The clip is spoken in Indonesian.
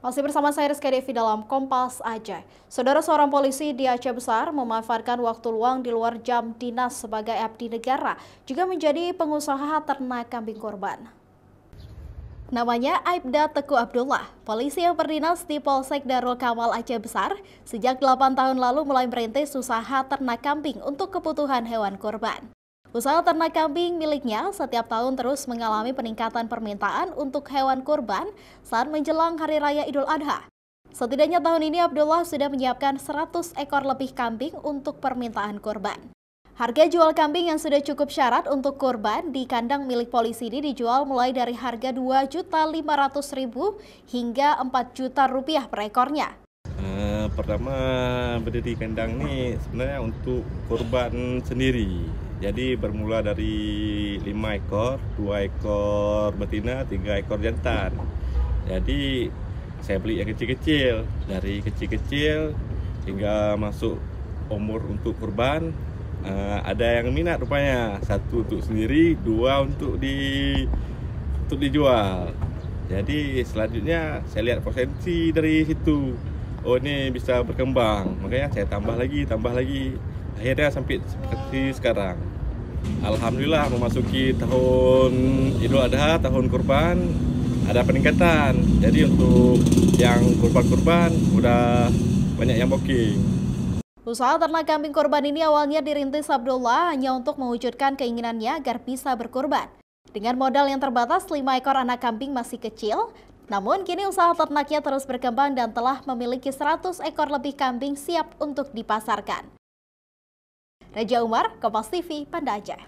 Masih bersama saya Rizky Devi dalam Kompas Aceh. Saudara, seorang polisi di Aceh Besar memanfaatkan waktu luang di luar jam dinas sebagai abdi negara, juga menjadi pengusaha ternak kambing korban. Namanya Aibda Teguh Abdullah, polisi yang berdinas di Polsek Darul Kamal Aceh Besar, sejak 8 tahun lalu mulai merintis usaha ternak kambing untuk kebutuhan hewan kurban. Usaha ternak kambing miliknya setiap tahun terus mengalami peningkatan permintaan untuk hewan kurban saat menjelang Hari Raya Idul Adha. Setidaknya tahun ini Abdullah sudah menyiapkan 100 ekor lebih kambing untuk permintaan kurban. Harga jual kambing yang sudah cukup syarat untuk kurban di kandang milik polisi ini dijual mulai dari harga Rp2.500.000 hingga Rp4 juta per ekornya. Pertama berdiri kandang ini sebenarnya untuk kurban sendiri. Jadi bermula dari 5 ekor, 2 ekor betina, 3 ekor jantan. Jadi saya beli yang kecil-kecil, dari kecil-kecil hingga masuk umur untuk kurban. Ada yang minat rupanya, 1 untuk sendiri, 2 untuk dijual. Jadi selanjutnya saya lihat potensi dari situ. Oh, ini bisa berkembang, makanya saya tambah lagi. Akhirnya sampai seperti sekarang. Alhamdulillah memasuki tahun Idul Adha, tahun kurban, ada peningkatan. Jadi untuk yang kurban udah banyak yang booking. Usaha ternak kambing korban ini awalnya dirintis Abdullah hanya untuk mewujudkan keinginannya agar bisa berkurban. Dengan modal yang terbatas, 5 ekor anak kambing masih kecil, namun kini usaha ternaknya terus berkembang dan telah memiliki 100 ekor lebih kambing siap untuk dipasarkan. Raja Umar, Kompas TV, Banda Aceh.